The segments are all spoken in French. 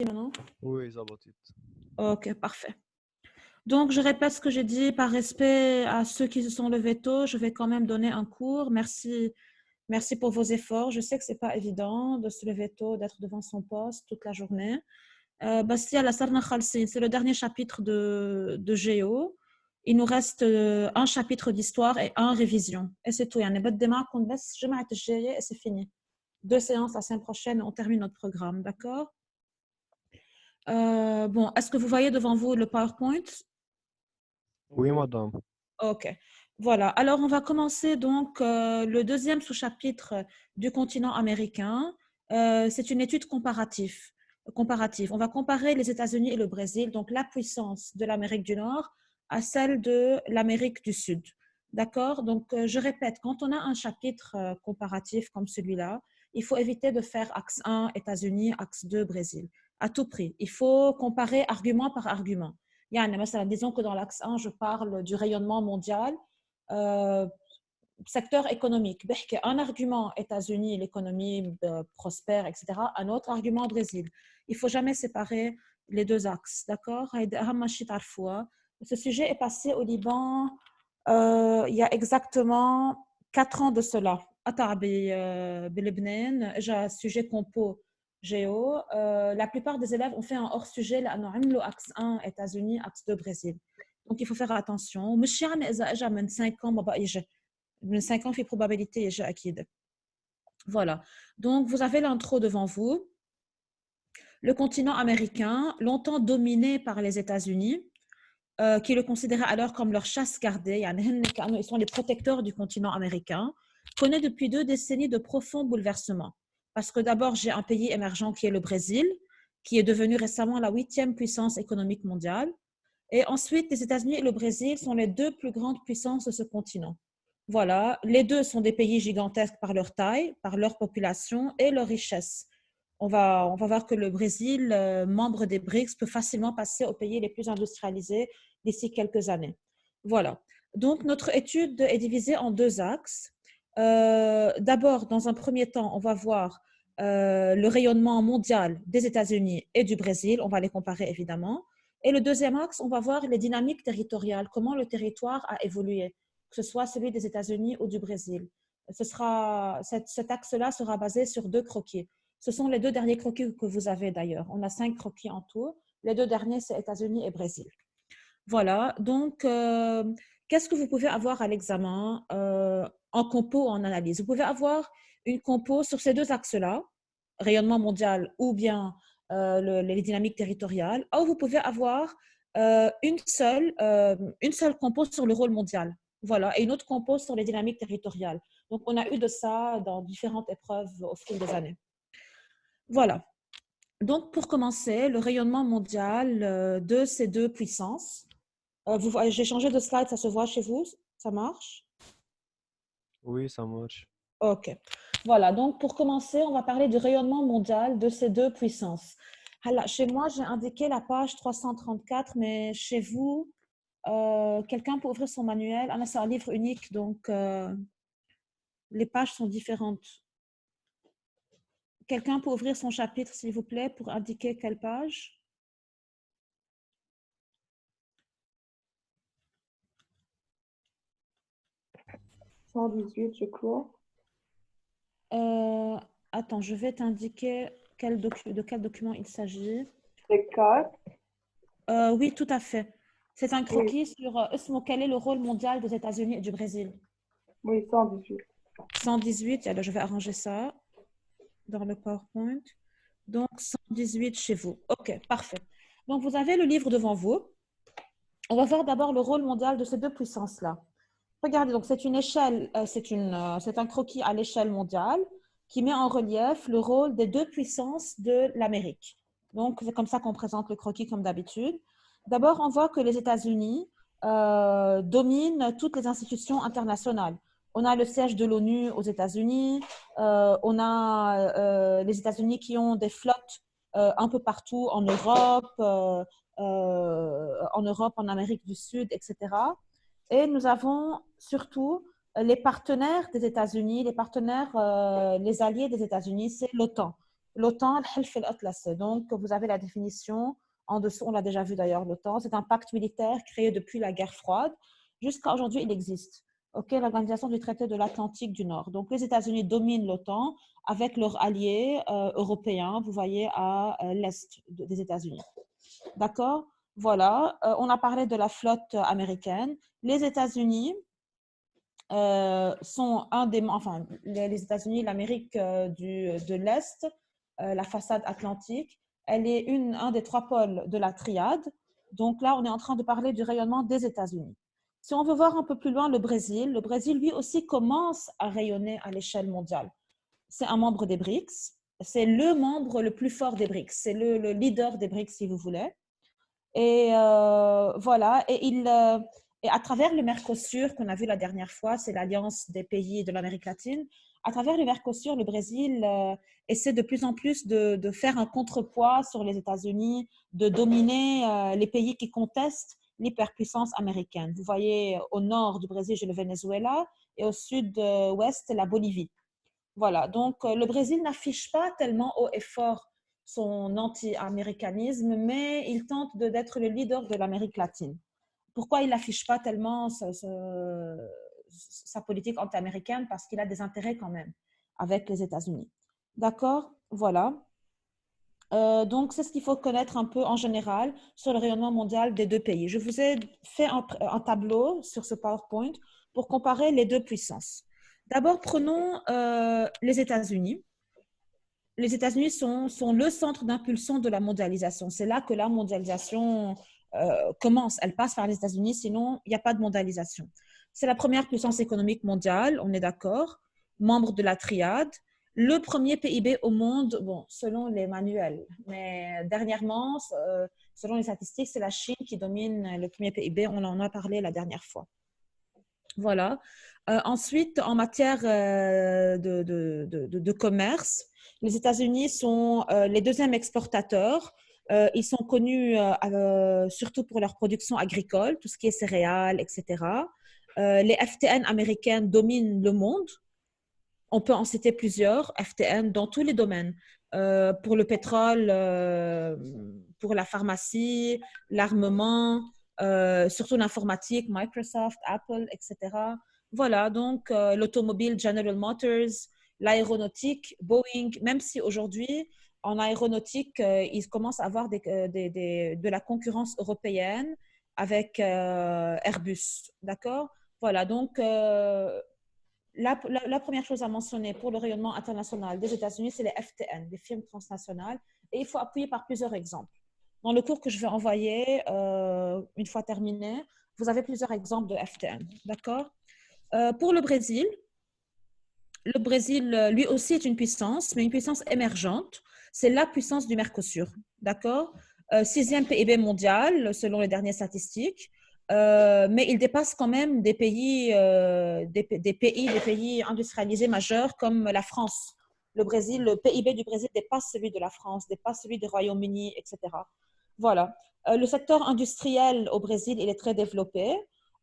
maintenant? Oui, ظبطت. Ok, parfait. Donc, je répète ce que j'ai dit par respect à ceux qui se sont levés tôt. Je vais quand même donner un cours. Merci, merci pour vos efforts. Je sais que c'est pas évident de se lever tôt, d'être devant son poste toute la journée. Bastia, la Sarna Khalsin, c'est le dernier chapitre de Géo. Il nous reste un chapitre d'histoire et un révision. Et c'est tout. Et c'est fini. 2 séances la semaine prochaine, on termine notre programme, d'accord? Bon, est-ce que vous voyez devant vous le PowerPoint? Oui, madame. Ok. Voilà. Alors, on va commencer donc le deuxième sous-chapitre du continent américain. C'est une étude comparative. On va comparer les États-Unis et le Brésil, donc la puissance de l'Amérique du Nord à celle de l'Amérique du Sud. D'accord? Donc, je répète, quand on a un chapitre comparatif comme celui-là, il faut éviter de faire axe 1 États-Unis, axe 2 Brésil. À tout prix. Il faut comparer argument par argument. Disons que dans l'axe 1, je parle du rayonnement mondial, euh, secteur économique. Un argument États-Unis, l'économie prospère, etc. Un autre argument Brésil. Il ne faut jamais séparer les deux axes. D'accord? Ce sujet est passé au Liban il y a exactement 4 ans de cela. J'ai un sujet compo géo. La plupart des élèves ont fait un hors-sujet, axe 1 États-Unis, axe 2 Brésil. Donc, il faut faire attention. 5 ans, 5 ans, fait probabilité, j'ai acquis. Voilà. Donc, vous avez l'intro devant vous. Le continent américain, longtemps dominé par les États-Unis, qui le considéraient alors comme leur chasse gardée, ils sont les protecteurs du continent américain, connaît depuis 2 décennies de profonds bouleversements. Parce que d'abord, j'ai un pays émergent qui est le Brésil, qui est devenu récemment la 8e puissance économique mondiale. Et ensuite, les États-Unis et le Brésil sont les 2 plus grandes puissances de ce continent. Voilà, les deux sont des pays gigantesques par leur taille, par leur population et leur richesse. On va voir que le Brésil, membre des BRICS, peut facilement passer aux pays les plus industrialisés d'ici quelques années. Voilà. Donc, notre étude est divisée en 2 axes. D'abord, dans un premier temps, on va voir le rayonnement mondial des États-Unis et du Brésil. On va les comparer, évidemment. Et le deuxième axe, on va voir les dynamiques territoriales, comment le territoire a évolué, que ce soit celui des États-Unis ou du Brésil. Cet axe-là sera basé sur 2 croquis. Ce sont les 2 derniers croquis que vous avez d'ailleurs. On a 5 croquis en tout. Les 2 derniers, c'est États-Unis et Brésil. Voilà, donc qu'est-ce que vous pouvez avoir à l'examen en compo ou en analyse? Vous pouvez avoir une compo sur ces 2 axes-là, rayonnement mondial ou bien les dynamiques territoriales, ou vous pouvez avoir une seule compo sur le rôle mondial, voilà, et une autre compo sur les dynamiques territoriales. Donc, on a eu de ça dans différentes épreuves au fil des années. Voilà. Donc, pour commencer, le rayonnement mondial de ces 2 puissances. J'ai changé de slide, ça se voit chez vous? Ça marche? Oui, ça marche. Ok. Voilà, donc pour commencer, on va parler du rayonnement mondial de ces 2 puissances. Alors, chez moi, j'ai indiqué la page 334, mais chez vous, quelqu'un peut ouvrir son manuel. Ah, c'est un livre unique, donc les pages sont différentes. Quelqu'un peut ouvrir son chapitre, s'il vous plaît, pour indiquer quelle page? « 118, je crois. Attends, je vais t'indiquer de quel document il s'agit. C'est 4. Oui, tout à fait. C'est un Oui, croquis sur quel est le rôle mondial des États-Unis et du Brésil. oui, 118. 118, alors je vais arranger ça dans le PowerPoint. Donc, 118 chez vous. OK, parfait. Donc, vous avez le livre devant vous. On va voir d'abord le rôle mondial de ces 2 puissances-là. Regardez, donc c'est une échelle, c'est un croquis à l'échelle mondiale qui met en relief le rôle des 2 puissances de l'Amérique. Donc, c'est comme ça qu'on présente le croquis comme d'habitude. D'abord, on voit que les États-Unis dominent toutes les institutions internationales. On a le siège de l'ONU aux États-Unis, on a les États-Unis qui ont des flottes un peu partout en Europe, en Amérique du Sud, etc. Et nous avons surtout les partenaires des États-Unis, les alliés des États-Unis, c'est l'OTAN. l'OTAN, الحلف الأطلسي. Donc, vous avez la définition en dessous, on l'a déjà vu d'ailleurs, l'OTAN. C'est un pacte militaire créé depuis la guerre froide. Jusqu'à aujourd'hui, il existe. Ok, l'Organisation du traité de l'Atlantique du Nord. Donc, les États-Unis dominent l'OTAN avec leurs alliés européens, vous voyez, à l'est des États-Unis. D'accord? Voilà. On a parlé de la flotte américaine. Les États-Unis sont enfin, les États-Unis, l'Amérique de l'Est, la façade atlantique, elle est un des trois pôles de la triade. Donc là, on est en train de parler du rayonnement des États-Unis. Si on veut voir un peu plus loin le Brésil lui aussi commence à rayonner à l'échelle mondiale. C'est un membre des BRICS, c'est le membre le plus fort des BRICS, c'est le leader des BRICS si vous voulez. Et voilà, et à travers le Mercosur qu'on a vu la dernière fois, c'est l'alliance des pays de l'Amérique latine, à travers le Mercosur, le Brésil essaie de plus en plus de faire un contrepoids sur les États-Unis, de dominer les pays qui contestent l'hyperpuissance américaine. Vous voyez, au nord du Brésil, j'ai le Venezuela et au sud-ouest, la Bolivie. Voilà, donc le Brésil n'affiche pas tellement haut et fort son anti-américanisme, mais il tente d'être le leader de l'Amérique latine. Pourquoi il n'affiche pas tellement sa politique anti-américaine? Parce qu'il a des intérêts quand même avec les États-Unis. D'accord? Voilà. Donc, c'est ce qu'il faut connaître un peu en général sur le rayonnement mondial des deux pays. Je vous ai fait un tableau sur ce PowerPoint pour comparer les deux puissances. D'abord, prenons les États-Unis. Les États-Unis sont le centre d'impulsion de la mondialisation. C'est là que la mondialisation commence. Elle passe par les États-Unis, sinon il n'y a pas de mondialisation. C'est la première puissance économique mondiale, on est d'accord, membre de la triade. Le premier PIB au monde, bon, selon les manuels, mais dernièrement, selon les statistiques, c'est la Chine qui domine le premier PIB. On en a parlé la dernière fois. Voilà. Ensuite, en matière de commerce, les États-Unis sont les deuxièmes exportateurs. Ils sont connus surtout pour leur production agricole, tout ce qui est céréales, etc. Les FTN américaines dominent le monde. On peut en citer plusieurs, FTN, dans tous les domaines. Pour le pétrole, pour la pharmacie, l'armement, surtout l'informatique, Microsoft, Apple, etc. Voilà, donc l'automobile General Motors, l'aéronautique, Boeing, même si aujourd'hui, en aéronautique, ils commencent à avoir de la concurrence européenne avec Airbus, d'accord? Voilà, donc la première chose à mentionner pour le rayonnement international des États-Unis, c'est les FTN, les firmes transnationales, et il faut appuyer par plusieurs exemples. Dans le cours que je vais envoyer, une fois terminé, vous avez plusieurs exemples de FTN, d'accord? Pour le Brésil, lui aussi, est une puissance, mais une puissance émergente. C'est la puissance du Mercosur, d'accord? Sixième PIB mondial, selon les dernières statistiques. Mais il dépasse quand même des pays industrialisés majeurs comme la France. Le PIB du Brésil dépasse celui de la France, dépasse celui du Royaume-Uni, etc. Voilà. Le secteur industriel au Brésil, il est très développé.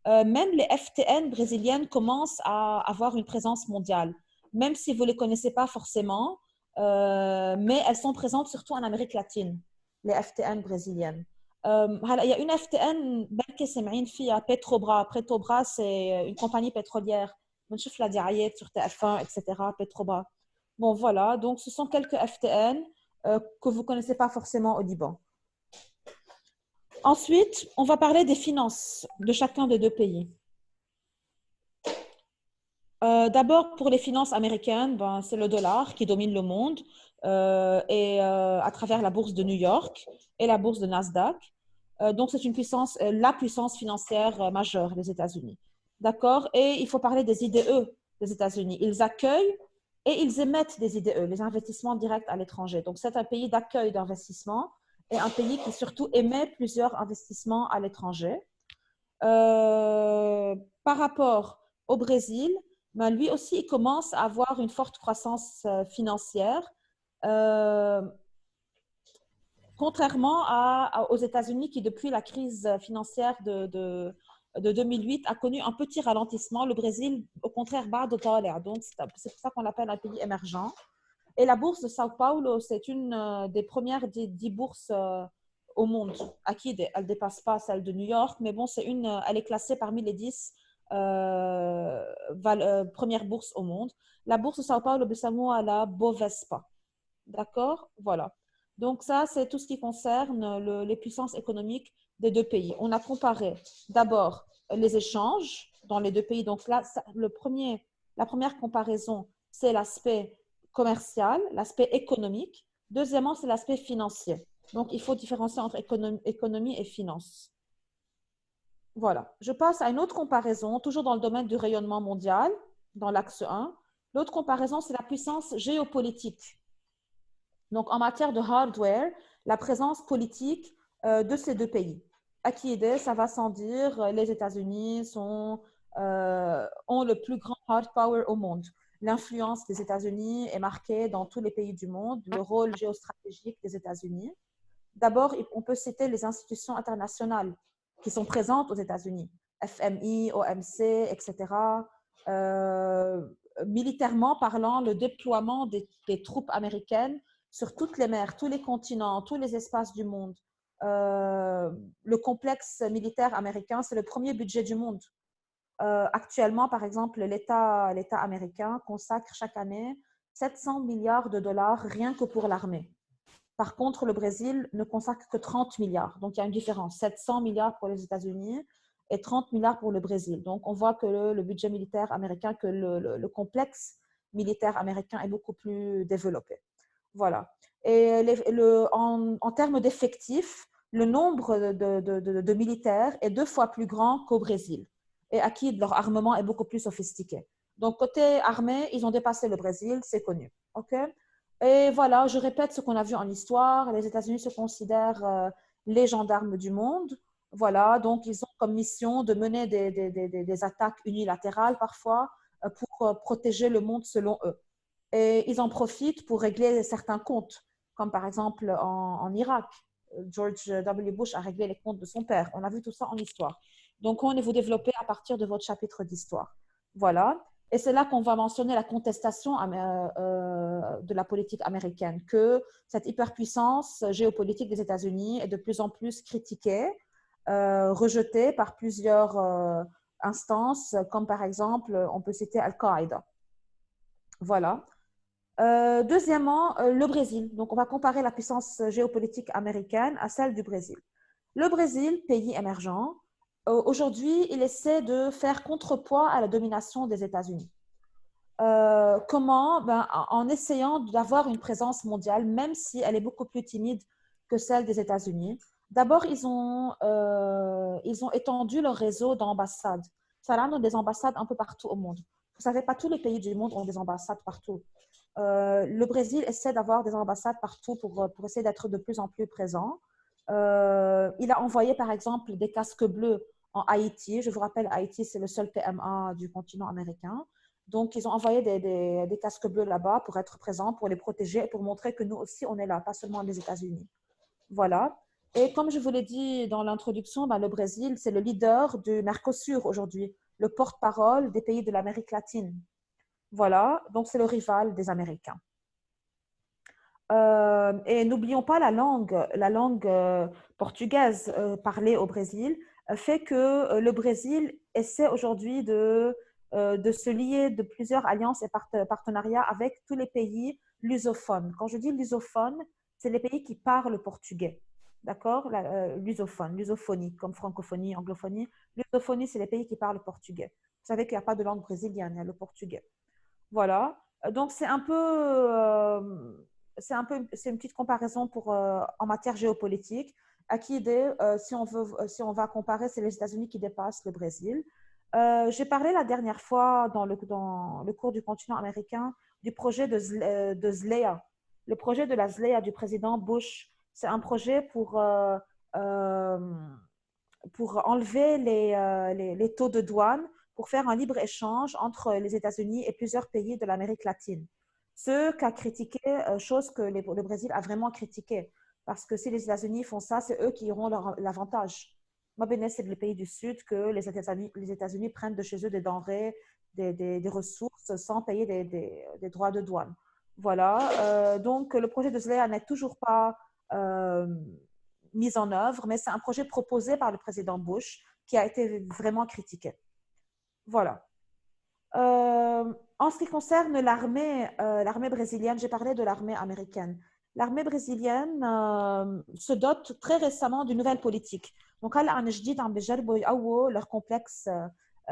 Même les FTN brésiliennes commencent à avoir une présence mondiale, même si vous ne les connaissez pas forcément, mais elles sont présentes surtout en Amérique latine, les FTN brésiliennes. Il y a une FTN qui s'appelle Petrobras. Petrobras, c'est une compagnie pétrolière. On voit la diaïette sur TF1, etc. Petrobras. Bon, voilà. Donc, ce sont quelques FTN que vous ne connaissez pas forcément au Liban. Ensuite, on va parler des finances de chacun des deux pays. D'abord, pour les finances américaines, c'est le dollar qui domine le monde à travers la bourse de New York et la bourse de Nasdaq. Donc, c'est la puissance financière majeure des États-Unis. D'accord? Et il faut parler des IDE des États-Unis. Ils accueillent et ils émettent des IDE, les investissements directs à l'étranger. Donc, c'est un pays d'accueil d'investissement et un pays qui surtout émet plusieurs investissements à l'étranger. Par rapport au Brésil, lui aussi, il commence à avoir une forte croissance financière. Contrairement aux États-Unis qui, depuis la crise financière de 2008, a connu un petit ralentissement. Le Brésil, au contraire, bat de talent. Donc, c'est pour ça qu'on l'appelle un pays émergent. Et la bourse de Sao Paulo, c'est une des premières 10 bourses au monde. Akid, elle ne dépasse pas celle de New York, mais bon, elle est classée parmi les 10 premières bourses au monde. La bourse de Sao Paulo, à la Bovespa. D'accord? Voilà. Donc ça, c'est tout ce qui concerne les puissances économiques des deux pays. On a comparé d'abord les échanges dans les deux pays. Donc là, la première comparaison, c'est l'aspect commercial, l'aspect économique. Deuxièmement, c'est l'aspect financier. Donc, il faut différencier entre économie et finance. Voilà. Je passe à une autre comparaison, toujours dans le domaine du rayonnement mondial, dans l'axe 1. L'autre comparaison, c'est la puissance géopolitique. Donc, en matière de hardware, la présence politique de ces deux pays. Akide, ça va sans dire, les États-Unis ont le plus grand hard power au monde. L'influence des États-Unis est marquée dans tous les pays du monde, le rôle géostratégique des États-Unis. D'abord, on peut citer les institutions internationales qui sont présentes aux États-Unis, FMI, OMC, etc. Militairement parlant, le déploiement des troupes américaines sur toutes les mers, tous les continents, tous les espaces du monde. Le complexe militaire américain, c'est le premier budget du monde. Actuellement, par exemple, l'État américain consacre chaque année 700 milliards de dollars rien que pour l'armée. Par contre, le Brésil ne consacre que 30 milliards. Donc, il y a une différence. 700 milliards pour les États-Unis et 30 milliards pour le Brésil. Donc, on voit que le budget militaire américain, que le complexe militaire américain est beaucoup plus développé. Voilà. Et en termes d'effectifs, le nombre de militaires est 2 fois plus grand qu'au Brésil. Et acquis, leur armement est beaucoup plus sophistiqué. Donc, côté armée, ils ont dépassé le Brésil, c'est connu. OK? Et voilà, je répète ce qu'on a vu en histoire. Les États-Unis se considèrent les gendarmes du monde. Voilà, donc ils ont comme mission de mener des attaques unilatérales parfois pour protéger le monde selon eux. Et ils en profitent pour régler certains comptes, comme par exemple en Irak. George W. Bush a réglé les comptes de son père. On a vu tout ça en histoire. Donc, on est vous développer à partir de votre chapitre d'histoire. Voilà. Et c'est là qu'on va mentionner la contestation de la politique américaine, que cette hyperpuissance géopolitique des États-Unis est de plus en plus critiquée, rejetée par plusieurs instances, comme par exemple, on peut citer Al-Qaïda. Voilà. Deuxièmement, le Brésil. Donc, on va comparer la puissance géopolitique américaine à celle du Brésil. Le Brésil, pays émergent, aujourd'hui, il essaie de faire contrepoids à la domination des États-Unis. Comment? En essayant d'avoir une présence mondiale, même si elle est beaucoup plus timide que celle des États-Unis. D'abord, ils ont étendu leur réseau d'ambassades. Ça a des ambassades un peu partout au monde. Vous savez, pas tous les pays du monde ont des ambassades partout. Le Brésil essaie d'avoir des ambassades partout pour essayer d'être de plus en plus présent. Il a envoyé, par exemple, des casques bleus en Haïti. Je vous rappelle, Haïti, c'est le seul PMA du continent américain. Donc, ils ont envoyé des casques bleus là-bas pour être présents, pour les protéger et pour montrer que nous aussi, on est là, pas seulement les États-Unis. Voilà. Et comme je vous l'ai dit dans l'introduction, le Brésil, c'est le leader du Mercosur aujourd'hui, le porte-parole des pays de l'Amérique latine. Voilà, donc c'est le rival des Américains. Et n'oublions pas la langue portugaise parlée au Brésil fait que le Brésil essaie aujourd'hui de se lier de plusieurs alliances et partenariats avec tous les pays lusophones. Quand je dis lusophone, c'est les pays qui parlent portugais. D'accord? Lusophone, lusophonie, comme francophonie, anglophonie. Lusophonie, c'est les pays qui parlent portugais. Vous savez qu'il n'y a pas de langue brésilienne, il y a le portugais. Voilà. Donc, c'est une petite comparaison en matière géopolitique. À qui idée, si on va comparer, c'est les États-Unis qui dépassent le Brésil. J'ai parlé la dernière fois dans le cours du continent américain du projet de ZLEA. Le projet de la ZLEA du président Bush, c'est un projet pour enlever les taux de douane pour faire un libre-échange entre les États-Unis et plusieurs pays de l'Amérique latine. Ce qu'a critiqué, chose que le Brésil a vraiment critiqué, parce que si les États-Unis font ça, c'est eux qui auront l'avantage. Moi, c'est les pays du Sud que les États-Unis prennent de chez eux des denrées, des ressources sans payer des droits de douane. Voilà. Donc, le projet de Zelaya n'est toujours pas mis en œuvre, mais c'est un projet proposé par le président Bush qui a été vraiment critiqué. Voilà. En ce qui concerne l'armée brésilienne, j'ai parlé de l'armée américaine. L'armée brésilienne se dote très récemment d'une nouvelle politique. Donc, leur complexe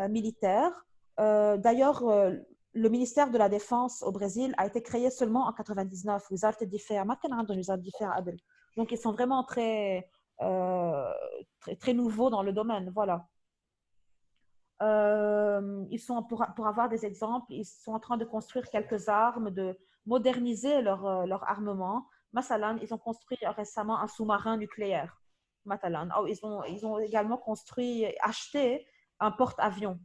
militaire. D'ailleurs, le ministère de la Défense au Brésil a été créé seulement en 99. Donc, ils sont vraiment très nouveaux dans le domaine. Voilà. Ils sont, pour avoir des exemples, ils sont en train de construire quelques armes, de moderniser leur armement. Masalan, ils ont construit récemment un sous-marin nucléaire. Matalan. Ils ont également acheté un porte-avions.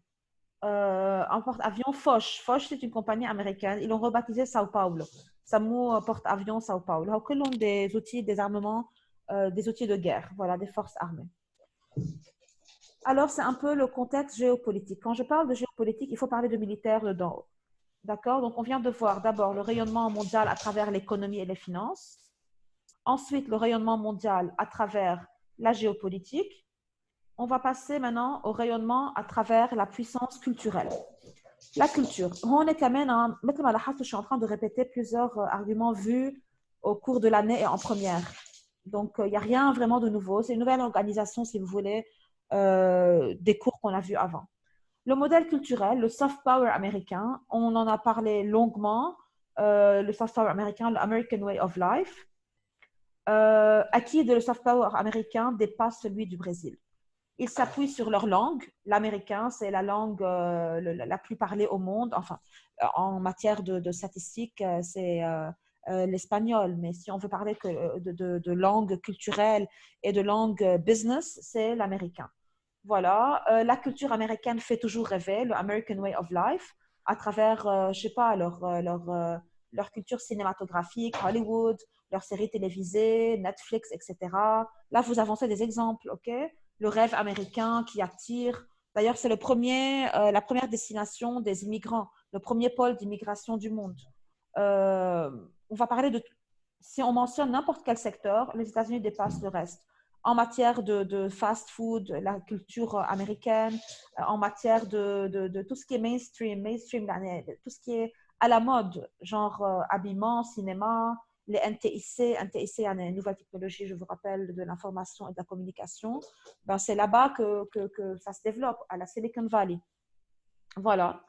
Un porte-avions Foch. Foch, c'est une compagnie américaine. Ils l'ont rebaptisé Sao Paulo. Samo porte-avions Sao Paulo. Ils ont des outils, des armements, des outils de guerre, voilà, des forces armées. Alors, c'est un peu le contexte géopolitique. Quand je parle de géopolitique, il faut parler de militaire dedans. D'accord? Donc, on vient de voir d'abord le rayonnement mondial à travers l'économie et les finances. Ensuite, le rayonnement mondial à travers la géopolitique. On va passer maintenant au rayonnement à travers la puissance culturelle. La culture. On est quand même, je suis en train de répéter plusieurs arguments vus au cours de l'année et en première. Donc, il n'y a rien vraiment de nouveau. C'est une nouvelle organisation, si vous voulez, des cours qu'on a vus avant. Le modèle culturel, le soft power américain, on en a parlé longuement. Le soft power américain, l'American Way of Life. Acquis de le soft power américain dépasse celui du Brésil. Ils s'appuient sur leur langue. L'américain, c'est la langue la plus parlée au monde. Enfin, en matière de statistiques, c'est l'espagnol. Mais si on veut parler de langue culturelle et de langue business, c'est l'américain. Voilà. La culture américaine fait toujours rêver, le American Way of Life, à travers, je sais pas, leur culture cinématographique, Hollywood, leurs séries télévisées, Netflix, etc. Là, vous avancez des exemples, OK? Le rêve américain qui attire. D'ailleurs, c'est la première destination des immigrants, le premier pôle d'immigration du monde. On va parler de, si on mentionne n'importe quel secteur, les États-Unis dépassent le reste. En matière de fast-food, la culture américaine, en matière de tout ce qui est mainstream, tout ce qui est à la mode, genre habillement, cinéma, les NTIC, NTIC, une nouvelle technologie, je vous rappelle, de l'information et de la communication, ben, c'est là-bas que ça se développe, à la Silicon Valley. Voilà.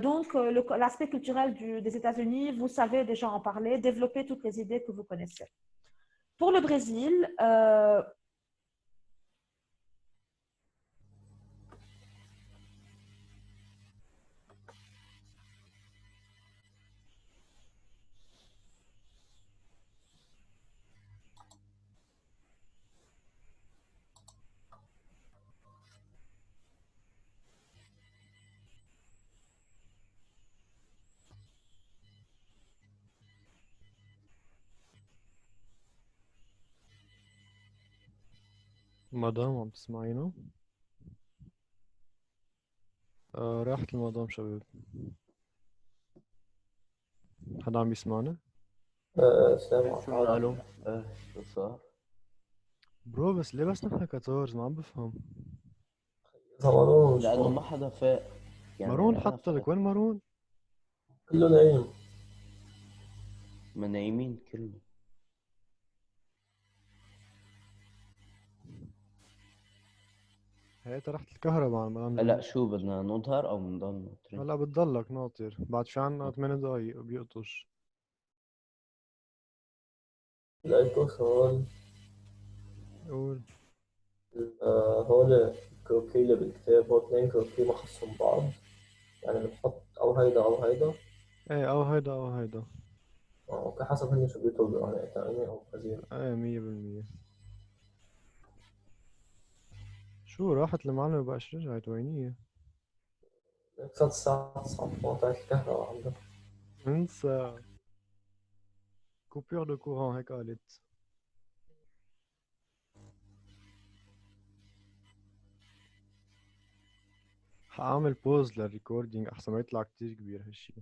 Donc, l'aspect culturel des États-Unis, vous savez déjà en parler, développer toutes les idées que vous connaissez. Pour le Brésil, مدام عم تسمعينا؟ راحت المدام شباب. حدا عم يسمعنا؟ السلام شو عليكم. الو؟ شو صار؟ برو بس ليه بس نحن 14 ما عم بفهم. مروان لأنه شلون؟ ما حدا فاق، يعني مارون أنا حط لك، فقت. وين مارون؟ كله نايم. ما نايمين كله. هي رحت الكهرباء على مدام هلا جنى. شو بدنا نظهر أو نضل ناطرين؟ هلا بتضلك ناطر، بعد في عنا 8 دقايق بيقطش. لقيته سؤال. قول. هول الكروكي اللي بالكتاب، هو اثنين كروكي محصهم بعض، يعني بنحط أو هيدا أو هيدا. ايه او هيدا او هيدا. أوكي، حسب هن شو بيطلبوا، يعني تأمين أو خزينة. ايه 100%. شو راحت المعلمة بقاش رجعت، وينية؟ صارت الساعة 9 وقطعت الكهرباء عندها. انسى. كوبير دو كورون هيك قالت. حاعمل بوز للريكوردينج احسن ما يطلع كتير كبير هالشي.